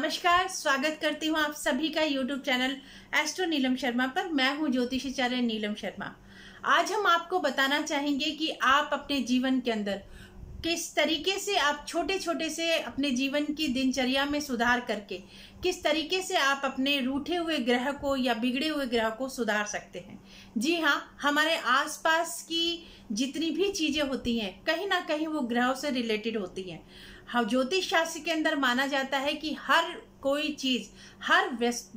नमस्कार, स्वागत करती हूँ आप सभी का YouTube channel astro Neelam Sharma पर। मैं हूँ ज्योतिषाचार्य नीलम शर्मा। आज हम आपको बताना चाहेंगे कि आप अपने जीवन के अंदर किस तरीके से आप छोटे छोटे से अपने जीवन की दिनचर्या में सुधार करके किस तरीके से आप अपने रूठे हुए ग्रह को या बिगड़े हुए ग्रह को सुधार सकते हैं। जी हाँ, हमारे आसपास की जितनी भी चीजें होती हैं कहीं ना कहीं वो ग्रहों से रिलेटेड होती हैं। हाँ, ज्योतिष शास्त्र के अंदर माना जाता है कि हर कोई चीज, हर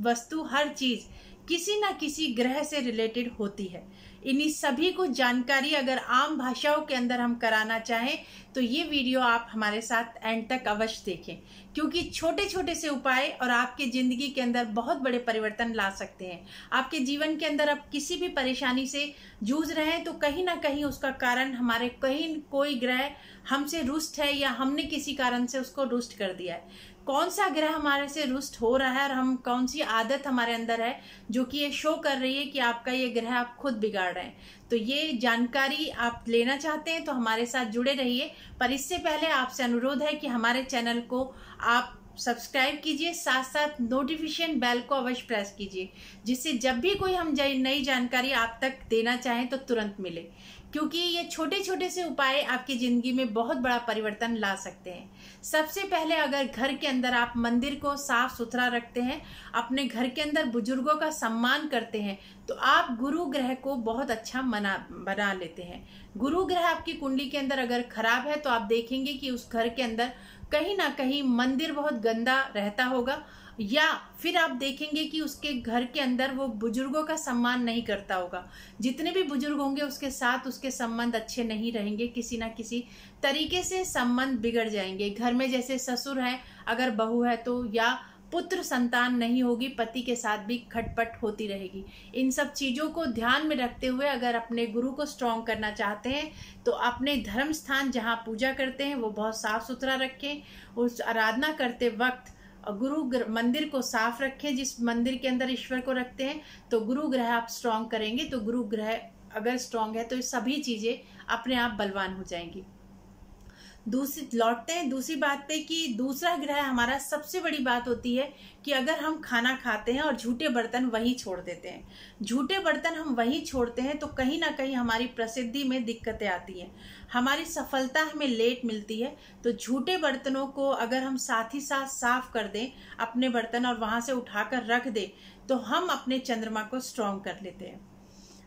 वस्तु, हर चीज किसी ना किसी ग्रह से रिलेटेड होती है। इन्हीं सभी को जानकारी अगर आम भाषाओं के अंदर हम कराना चाहें तो ये वीडियो आप हमारे साथ एंड तक अवश्य देखें, क्योंकि छोटे छोटे से उपाय और आपके जिंदगी के अंदर बहुत बड़े परिवर्तन ला सकते हैं। आपके जीवन के अंदर आप किसी भी परेशानी से जूझ रहे हैं तो कहीं ना कहीं उसका कारण हमारे कहीं कोई ग्रह हमसे रुष्ट है या हमने किसी कारण से उसको रुष्ट कर दिया है। कौन सा ग्रह हमारे से रुष्ट हो रहा है और हम कौन सी आदत हमारे अंदर है जो कि ये शो कर रही है कि आपका ये ग्रह आप खुद बिगाड़ रहे हैं। तो ये जानकारी आप लेना चाहते हैं तो हमारे साथ जुड़े रहिए। पर इससे पहले आपसे अनुरोध है कि हमारे चैनल को आप सब्सक्राइब कीजिए, साथ साथ नोटिफिकेशन बेल को अवश्य प्रेस कीजिए, जिससे जब भी कोई हम नई जानकारी आप तक देना चाहें तो तुरंत मिले, क्योंकि ये छोटे छोटे से उपाय आपकी जिंदगी में बहुत बड़ा परिवर्तन ला सकते हैं। सबसे पहले अगर घर के अंदर आप मंदिर को साफ सुथरा रखते हैं, अपने घर के अंदर बुजुर्गों का सम्मान करते हैं, तो आप गुरु ग्रह को बहुत अच्छा बना लेते हैं। गुरु ग्रह आपकी कुंडली के अंदर अगर खराब है तो आप देखेंगे कि उस घर के अंदर कहीं ना कहीं मंदिर बहुत गंदा रहता होगा, या फिर आप देखेंगे कि उसके घर के अंदर वो बुजुर्गों का सम्मान नहीं करता होगा। जितने भी बुजुर्ग होंगे उसके साथ उसके संबंध अच्छे नहीं रहेंगे, किसी ना किसी तरीके से संबंध बिगड़ जाएंगे। घर में जैसे ससुर है, अगर बहू है तो, या पुत्र संतान नहीं होगी, पति के साथ भी खटपट होती रहेगी। इन सब चीजों को ध्यान में रखते हुए अगर अपने गुरु को स्ट्रॉन्ग करना चाहते हैं तो अपने धर्म स्थान जहाँ पूजा करते हैं वो बहुत साफ सुथरा रखें। उस आराधना करते वक्त गुरु मंदिर को साफ रखें। जिस मंदिर के अंदर ईश्वर को रखते हैं तो गुरु ग्रह आप स्ट्रॉन्ग करेंगे तो गुरु ग्रह अगर स्ट्रॉन्ग है तो ये सभी चीजें अपने आप बलवान हो जाएंगी। लौटते हैं दूसरी बात पे कि दूसरा ग्रह हमारा सबसे बड़ी बात होती है कि अगर हम खाना खाते हैं और झूठे बर्तन वहीं छोड़ देते हैं, झूठे बर्तन हम वहीं छोड़ते हैं तो कहीं ना कहीं हमारी प्रसिद्धि में दिक्कतें आती हैं, हमारी सफलता हमें लेट मिलती है। तो झूठे बर्तनों को अगर हम साथ ही साथ साफ कर दें अपने बर्तन और वहां से उठाकर रख दें तो हम अपने चंद्रमा को स्ट्रॉन्ग कर लेते हैं।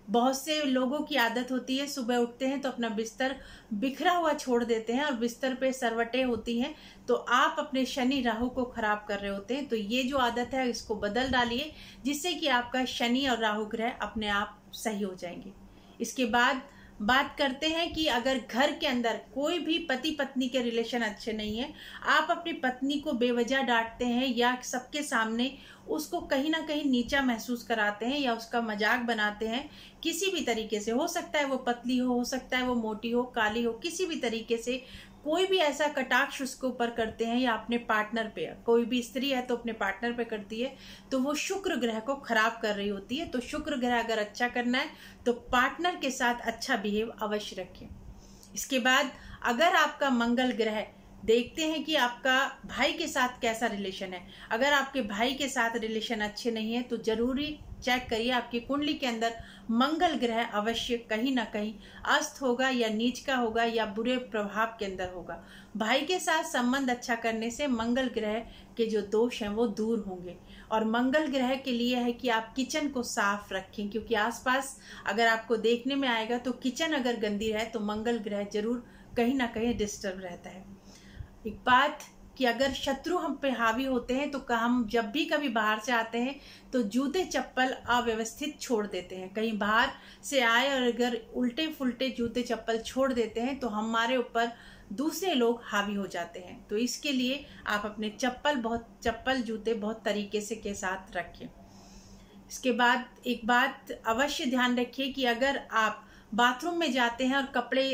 बहुत से लोगों की आदत होती है सुबह उठते हैं तो अपना बिस्तर बिखरा हुआ छोड़ देते हैं और बिस्तर पे सरवटें होती हैं, तो आप अपने शनि राहु को खराब कर रहे होते हैं। तो ये जो आदत है इसको बदल डालिए, जिससे कि आपका शनि और राहु ग्रह अपने आप सही हो जाएंगे। इसके बाद बात करते हैं कि अगर घर के अंदर कोई भी पति पत्नी के रिलेशन अच्छे नहीं है, आप अपनी पत्नी को बेवजह डांटते हैं या सबके सामने उसको कहीं ना कहीं नीचा महसूस कराते हैं या उसका मजाक बनाते हैं किसी भी तरीके से, हो सकता है वो पतली हो सकता है वो मोटी हो, काली हो, किसी भी तरीके से कोई भी ऐसा कटाक्ष उसके ऊपर करते हैं या अपने पार्टनर पे, कोई भी स्त्री है तो अपने पार्टनर पे करती है, तो वो शुक्र ग्रह को खराब कर रही होती है। तो शुक्र ग्रह अगर अच्छा करना है तो पार्टनर के साथ अच्छा बिहेव अवश्य रखें। इसके बाद अगर आपका मंगल ग्रह, देखते हैं कि आपका भाई के साथ कैसा रिलेशन है। अगर आपके भाई के साथ रिलेशन अच्छे नहीं है तो जरूरी चेक करिए आपकी कुंडली के अंदर मंगल ग्रह अवश्य कहीं ना कहीं अस्त होगा या नीच का होगा या बुरे प्रभाव के अंदर होगा। भाई के साथ संबंध अच्छा करने से मंगल ग्रह के जो दोष हैं वो दूर होंगे। और मंगल ग्रह के लिए है कि आप किचन को साफ रखें, क्योंकि आसपास अगर आपको देखने में आएगा तो किचन अगर गंदी है तो मंगल ग्रह जरूर कहीं ना कहीं डिस्टर्ब रहता है। एक बात कि अगर शत्रु हम पे हावी होते हैं तो हम जब भी कभी बाहर से आते हैं तो जूते चप्पल अव्यवस्थित छोड़ देते हैं। कहीं बाहर से आए और अगर उल्टे फुल्टे जूते चप्पल छोड़ देते हैं तो हमारे ऊपर दूसरे लोग हावी हो जाते हैं। तो इसके लिए आप अपने चप्पल जूते बहुत तरीके से के साथ रखें। इसके बाद एक बात अवश्य ध्यान रखिए कि अगर आप बाथरूम में जाते हैं और कपड़े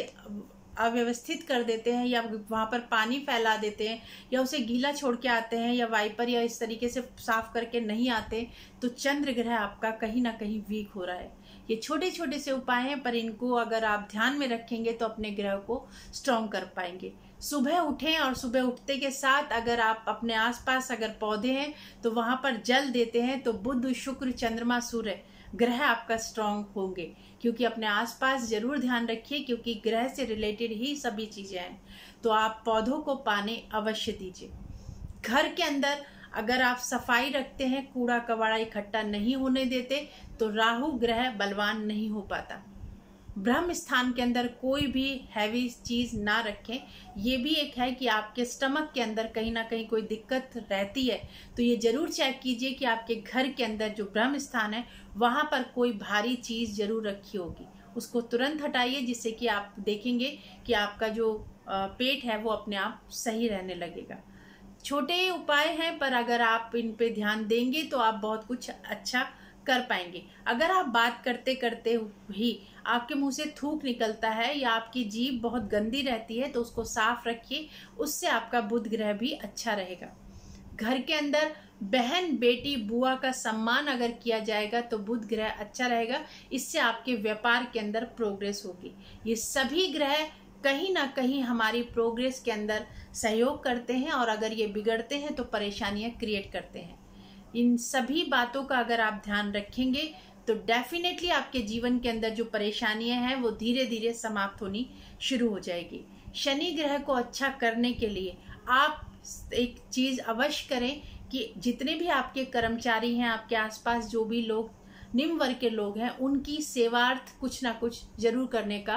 अव्यवस्थित कर देते हैं या वहां पर पानी फैला देते हैं या उसे गीला छोड़ के आते हैं या वाइपर या इस तरीके से साफ करके नहीं आते तो चंद्र ग्रह आपका कहीं ना कहीं वीक हो रहा है। ये छोटे छोटे से उपाय हैं पर इनको अगर आप ध्यान में रखेंगे तो अपने ग्रह को स्ट्रॉन्ग कर पाएंगे। सुबह उठें और सुबह उठते के साथ अगर आप अपने आसपास अगर पौधे हैं तो वहां पर जल देते हैं तो बुध, शुक्र, चंद्रमा, सूर्य ग्रह आपका स्ट्रांग होंगे। क्योंकि अपने आसपास जरूर ध्यान रखिए, क्योंकि ग्रह से रिलेटेड ही सभी चीजें हैं। तो आप पौधों को पानी अवश्य दीजिए। घर के अंदर अगर आप सफाई रखते हैं, कूड़ा कबाड़ा इकट्ठा नहीं होने देते, तो राहु ग्रह बलवान नहीं हो पाता। ब्रह्म स्थान के अंदर कोई भी हैवी चीज ना रखें। ये भी एक है कि आपके स्टमक के अंदर कहीं ना कहीं कोई दिक्कत रहती है, तो ये जरूर चेक कीजिए कि आपके घर के अंदर जो ब्रह्म स्थान है वहां पर कोई भारी चीज जरूर रखी होगी। उसको तुरंत हटाइए, जिससे कि आप देखेंगे कि आपका जो पेट है वो अपने आप सही रहने लगेगा। छोटे उपाय हैं, पर अगर आप इन पे ध्यान देंगे तो आप बहुत कुछ अच्छा कर पाएंगे। अगर आप बात करते करते ही आपके मुंह से थूक निकलता है या आपकी जीभ बहुत गंदी रहती है, तो उसको साफ रखिए, उससे आपका बुध ग्रह भी अच्छा रहेगा। घर के अंदर बहन, बेटी, बुआ का सम्मान अगर किया जाएगा तो बुध ग्रह अच्छा रहेगा। इससे आपके व्यापार के अंदर प्रोग्रेस होगी। ये सभी ग्रह कहीं ना कहीं हमारी प्रोग्रेस के अंदर सहयोग करते हैं, और अगर ये बिगड़ते हैं तो परेशानियां क्रिएट करते हैं। इन सभी बातों का अगर आप ध्यान रखेंगे तो डेफिनेटली आपके जीवन के अंदर जो परेशानियां हैं वो धीरे धीरे समाप्त होनी शुरू हो जाएगी। शनि ग्रह को अच्छा करने के लिए आप एक चीज अवश्य करें कि जितने भी आपके कर्मचारी हैं, आपके आसपास जो भी लोग निम्न वर्ग के लोग हैं, उनकी सेवार्थ कुछ ना कुछ जरूर करने का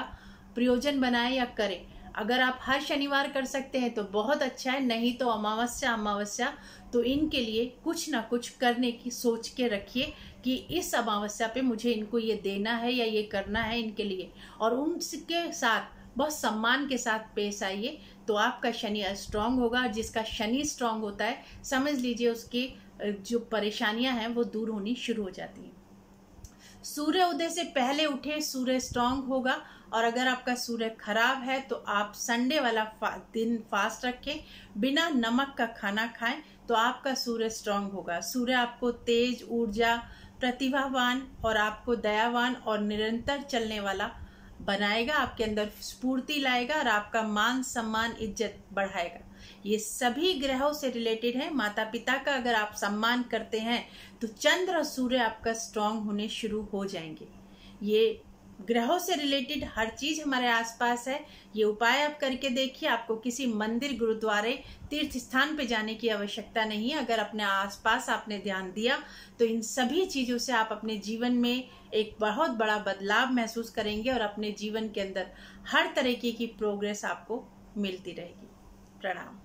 प्रयोजन बनाएं या करें। अगर आप हर शनिवार कर सकते हैं तो बहुत अच्छा है, नहीं तो अमावस्या तो इनके लिए कुछ ना कुछ करने की सोच के रखिए कि इस अमावस्या पे मुझे इनको ये देना है या ये करना है इनके लिए, और उनके साथ बहुत सम्मान के साथ पेश आइए, तो आपका शनि स्ट्रांग होगा। जिसका शनि स्ट्रांग होता है, समझ लीजिए उसकी जो परेशानियां हैं वो दूर होनी शुरू हो जाती हैं। सूर्य उदय से पहले उठे, सूर्य स्ट्रांग होगा। और अगर आपका सूर्य खराब है तो आप संडे वाला दिन फास्ट रखें, बिना नमक का खाना खाएं, तो आपका सूर्य स्ट्रांग होगा। सूर्य आपको तेज, ऊर्जा, प्रतिभावान और आपको दयावान और निरंतर चलने वाला बनाएगा, आपके अंदर स्फूर्ति लाएगा और आपका मान सम्मान इज्जत बढ़ाएगा। ये सभी ग्रहों से रिलेटेड है। माता पिता का अगर आप सम्मान करते हैं तो चंद्र और सूर्य आपका स्ट्रांग होने शुरू हो जाएंगे। ये ग्रहों से रिलेटेड हर चीज हमारे आसपास है। ये उपाय आप करके देखिए। आपको किसी मंदिर, गुरुद्वारे, तीर्थ स्थान पे जाने की आवश्यकता नहीं है। अगर अपने आसपास आपने ध्यान दिया तो इन सभी चीजों से आप अपने जीवन में एक बहुत बड़ा बदलाव महसूस करेंगे और अपने जीवन के अंदर हर तरीके की प्रोग्रेस आपको मिलती रहेगी। प्रणाम।